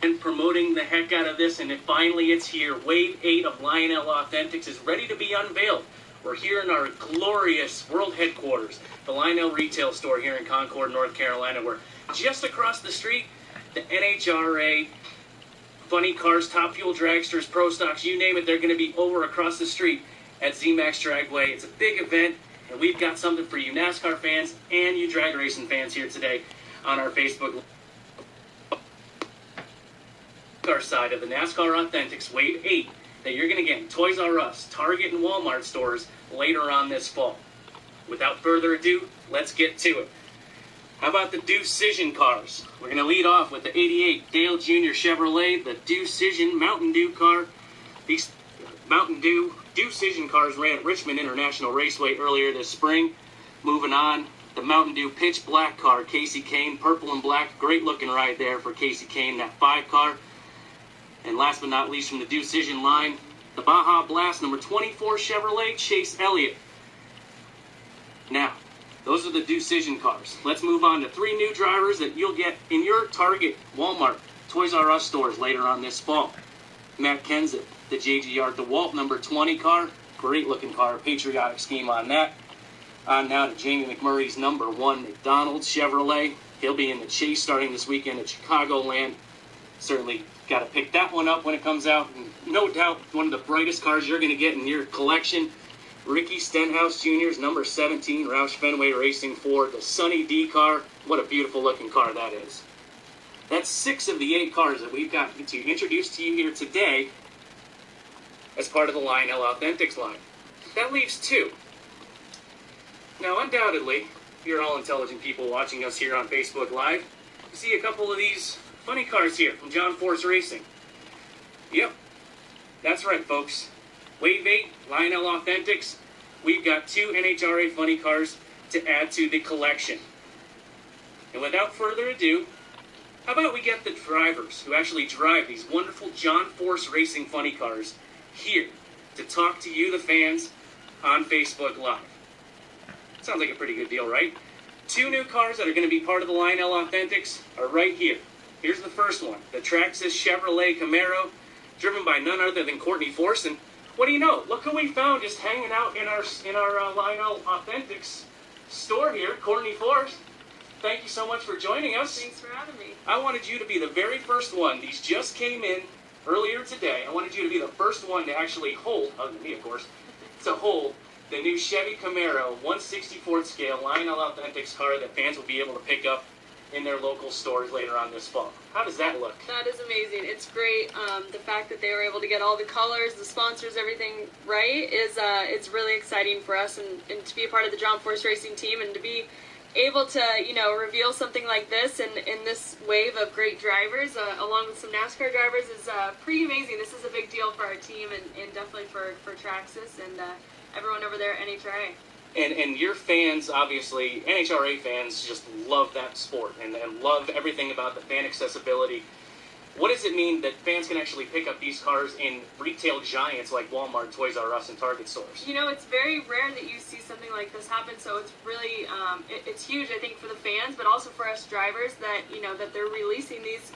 and promoting the heck out of this, and finally it's here. Wave 8 of Lionel Authentics is ready to be unveiled. We're here in our glorious world headquarters, the Lionel retail store here in Concord, North Carolina. We're just across the street, the NHRA, Funny Cars, Top Fuel Dragsters, Pro Stocks, you name it, they're going to be over across the street at ZMAX Dragway. It's a big event, and we've got something for you NASCAR fans and you drag racing fans here today on our Facebook side of the NASCAR Authentics Wave 8 that you're going to get in Toys R Us, Target, and Walmart stores later on this fall. Without further ado, let's get to it. How about the Decision cars? We're going to lead off with the 88 Dale Jr. Chevrolet, the Decision Mountain Dew car. These Mountain Dew Decision cars ran at Richmond International Raceway earlier this spring. Moving on, the Mountain Dew Pitch Black car, Casey Kane, purple and black. Great looking ride there for Casey Kane, that 5 car. And last but not least from the Decision line, the Baja Blast number 24 Chevrolet Chase Elliott. Now, those are the Decision cars. Let's move on to 3 new drivers that you'll get in your Target, Walmart, Toys R Us stores later on this fall. Matt Kenseth, the JGR DeWalt number 20 car. Great looking car, patriotic scheme on that. On now to Jamie McMurray's number 1 McDonald's Chevrolet. He'll be in the chase starting this weekend at Chicagoland. Certainly got to pick that one up when it comes out. And no doubt one of the brightest cars you're going to get in your collection. Ricky Stenhouse Jr.'s number 17 Roush Fenway Racing Ford, the Sunny D car. What a beautiful looking car that is. That's 6 of the 8 cars that we've got to introduce to you here today as part of the Lionel Authentics line. That leaves 2. Now, undoubtedly, if you're all intelligent people watching us here on Facebook Live, you see a couple of these funny cars here from John Force Racing. Yep, that's right, folks. Wave 8, Lionel Authentics. We've got 2 NHRA funny cars to add to the collection. And without further ado, how about we get the drivers who actually drive these wonderful John Force Racing funny cars here to talk to you, the fans, on Facebook Live. Sounds like a pretty good deal, right? 2 new cars that are going to be part of the Lionel Authentics are right here. Here's the first one, the Traxxas Chevrolet Camaro, driven by none other than Courtney Force. And what do you know? Look who we found just hanging out in our Lionel Authentics store here, Courtney Force. Thank you so much for joining us. Thanks for having me. I wanted you to be the very first one. These just came in earlier today. I wanted you to be the first one to actually hold, other than me of course, to hold the new Chevy Camaro 1/64th scale Lionel Authentics car that fans will be able to pick up in their local stores later on this fall. How does that look? That is amazing. It's great. The fact that they were able to get all the colors, the sponsors, everything right is it's really exciting for us and to be a part of the John Force Racing team and to be able to, reveal something like this and in this wave of great drivers along with some NASCAR drivers is pretty amazing. This is a big deal for our team and definitely for Traxxas and everyone over there at NHRA. And your fans, obviously, NHRA fans just love that sport and love everything about the fan accessibility. What does it mean that fans can actually pick up these cars in retail giants like Walmart, Toys R Us, and Target stores? It's very rare that you see something like this happen, so it's really, it's huge, I think, for the fans, but also for us drivers that, that they're releasing these,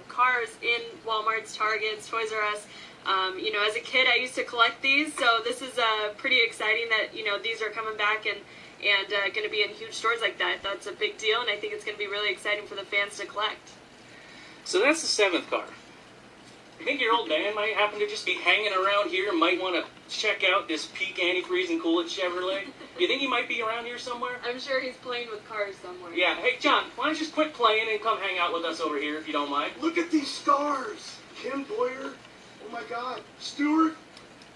cars in Walmart's, Targets, Toys R Us. As a kid, I used to collect these, so this is pretty exciting that, these are coming back and going to be in huge stores like that. That's a big deal, and I think it's going to be really exciting for the fans to collect. So that's the 7th car. You think your old man might happen to just be hanging around here and might want to check out this peak antifreeze and Coolidge Chevrolet? You think he might be around here somewhere? I'm sure he's playing with cars somewhere. Yeah. Hey, John, why don't you just quit playing and come hang out with us over here if you don't mind? Look at these stars. Ken Boyer. Oh, my God. Stewart.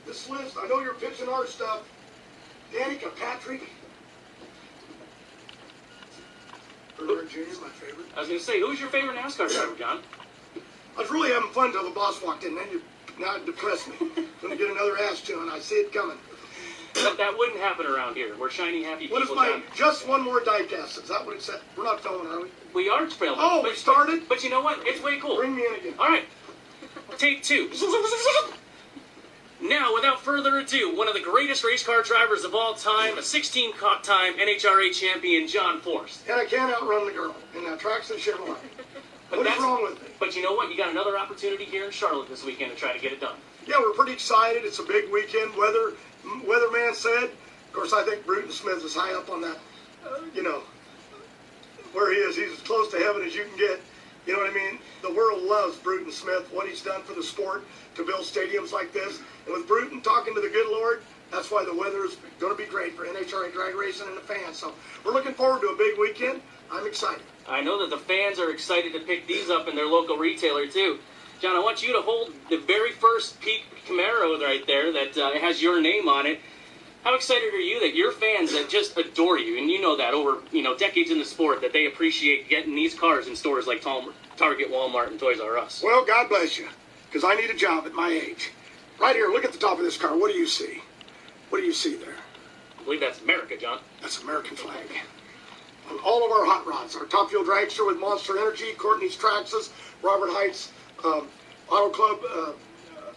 This list. I know you're pitching our stuff. Danica Patrick. Earlier Jr. is my favorite. I was going to say, who's your favorite NASCAR driver, John? I was really having fun till the boss walked in. Now it depressed me. Going to get another ass chewing. I see it coming. But that wouldn't happen around here. We're shiny, happy people. What is my, just one more diecast? Is that what it said? We're not filming, are we? We are filming. Oh, we started? But you know what? It's way cool. Bring me in again. All right. Take 2. Now, without further ado, one of the greatest race car drivers of all time, a 16-time NHRA champion, John Force. And I can't outrun the girl in that Traxxas Chevrolet. What is wrong with me? But you know what? You got another opportunity here in Charlotte this weekend to try to get it done. Yeah, we're pretty excited. It's a big weekend. Weatherman said, of course, I think Bruton Smith is high up on that, where he is. He's as close to heaven as you can get. You know what I mean? The world loves Bruton Smith, what he's done for the sport to build stadiums like this. And with Bruton talking to the good Lord, that's why the weather is going to be great for NHRA drag racing and the fans. So we're looking forward to a big weekend. I'm excited. I know that the fans are excited to pick these up in their local retailer, too. John, I want you to hold the very first Peak Camaro right there that has your name on it. How excited are you that your fans that just adore you, and you know that over decades in the sport, that they appreciate getting these cars in stores like Target, Walmart, and Toys R Us? Well, God bless you, because I need a job at my age. Right here, look at the top of this car. What do you see? What do you see there? I believe that's America, John. That's American flag. On all of our hot rods, our Top Fuel Dragster with Monster Energy, Courtney's Traxxas, Robert Heights Auto Club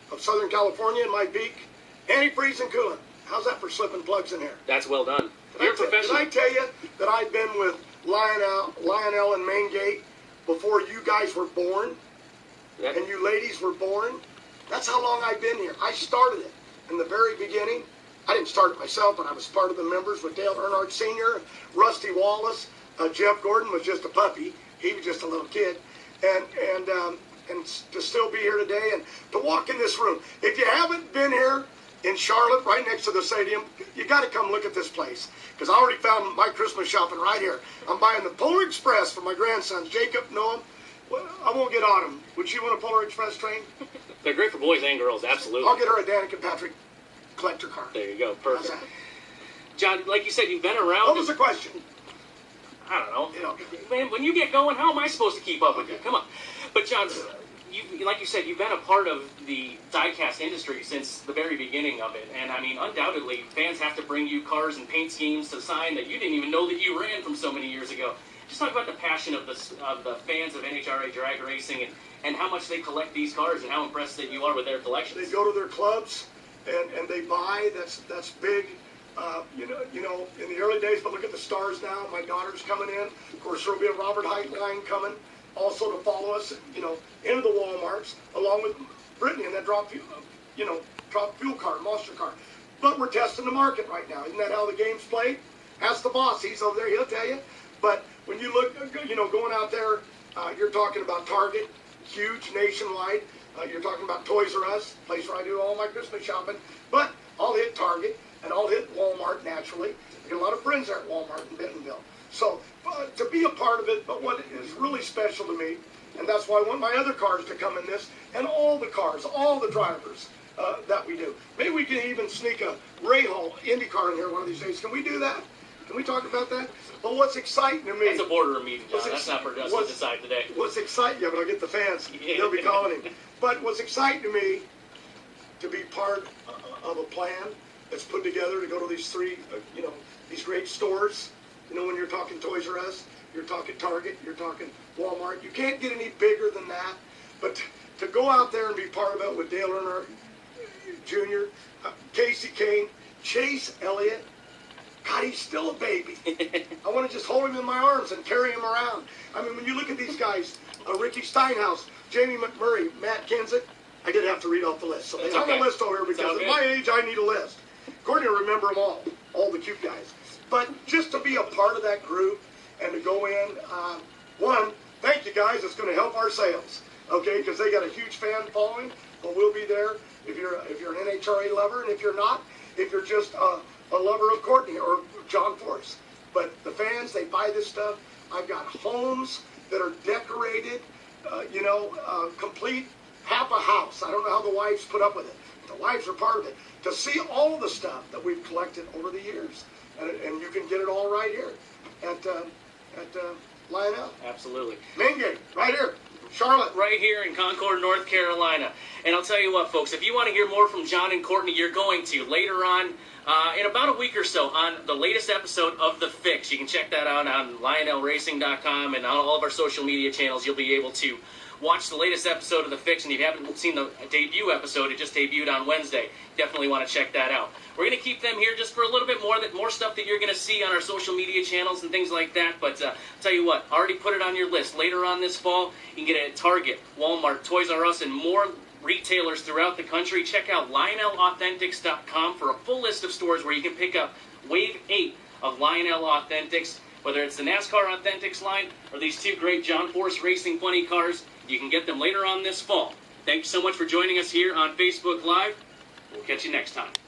of Southern California, and my Beak, antifreeze and coolant. How's that for slipping plugs in here? That's well done. You're a professional. Did I tell you that I've been with Lionel and Main Gate before you guys were born? And you ladies were born? That's how long I've been here. I started it in the very beginning. I didn't start it myself, but I was part of the members with Dale Earnhardt Sr., Rusty Wallace. Jeff Gordon was just a puppy. He was just a little kid. And to still be here today and to walk in this room. If you haven't been here in Charlotte, right next to the stadium, you got to come look at this place. Because I already found my Christmas shopping right here. I'm buying the Polar Express for my grandsons, Jacob, Noah. Well, I won't get on them. Would she want a Polar Express train? They're great for boys and girls, absolutely. I'll get her a Danica Patrick collector car. There you go, perfect. John, like you said, you've been around. What was the question? I don't know. Man, when you get going, how am I supposed to keep up with you? Come on. But John, like you said, you've been a part of the diecast industry since the very beginning of it. And I mean, undoubtedly, fans have to bring you cars and paint schemes to sign that you didn't even know that you ran from so many years ago. Just talk about the passion of the fans of NHRA drag racing and how much they collect these cars and how impressed that you are with their collections. They go to their clubs and they buy. That's big. In the early days, but look at the stars now. My daughter's coming in. Of course, there'll be a Robert Height line coming also to follow us, into the Walmarts, along with Brittany and that drop fuel car, monster car. But we're testing the market right now. Isn't that how the game's played? Ask the boss. He's over there. He'll tell you. But when you look, going out there, you're talking about Target, huge nationwide. You're talking about Toys R Us, place where I do all my Christmas shopping. But I'll hit Target. And I'll hit Walmart naturally. I get a lot of friends there at Walmart in Bentonville. So to be a part of it, but what is really special to me, and that's why I want my other cars to come in this, and all the cars, all the drivers that we do. Maybe we can even sneak a Rahal Indy car in here one of these days. Can we do that? Can we talk about that? But what's exciting to me... That's a boardroom meeting, John. That's not for us to decide today. What's exciting... Yeah, but I'll get the fans. They'll be calling him. But what's exciting to me, to be part of a plan that's put together to go to these three, these great stores. When you're talking Toys R Us, you're talking Target, you're talking Walmart. You can't get any bigger than that. But to go out there and be part of it with Dale Earnhardt Jr., Casey Kane, Chase Elliott, God, he's still a baby. I want to just hold him in my arms and carry him around. I mean, when you look at these guys, Ricky Steinhaus, Jamie McMurray, Matt Kenseth, I did have to read off the list. So they have a list over here because at my age, I need a list. Courtney will remember them all the cute guys. But just to be a part of that group and to go in, thank you guys. It's going to help our sales, okay? Because they got a huge fan following. But we'll be there if you're an NHRA lover, and if you're not, if you're just a lover of Courtney or John Force. But the fans, they buy this stuff. I've got homes that are decorated, complete, half a house. I don't know how the wives put up with it. The wives are part of it. To see all the stuff that we've collected over the years. And you can get it all right here at Lionel. Absolutely. Main Gate, right here. Charlotte. Right here in Concord, North Carolina. And I'll tell you what, folks, if you want to hear more from John and Courtney, you're going to later on in about a week or so on the latest episode of The Fix. You can check that out on LionelRacing.com and on all of our social media channels. You'll be able to watch the latest episode of The Fix, and if you haven't seen the debut episode, it just debuted on Wednesday. Definitely want to check that out. We're going to keep them here just for a little bit more stuff that you're going to see on our social media channels and things like that. But tell you what, already put it on your list. Later on this fall, you can get it at Target, Walmart, Toys R Us, and more retailers throughout the country. Check out LionelAuthentics.com for a full list of stores where you can pick up Wave 8 of Lionel Authentics. Whether it's the NASCAR Authentics line or these two great John Force Racing funny cars, you can get them later on this fall. Thank you so much for joining us here on Facebook Live. We'll catch you next time.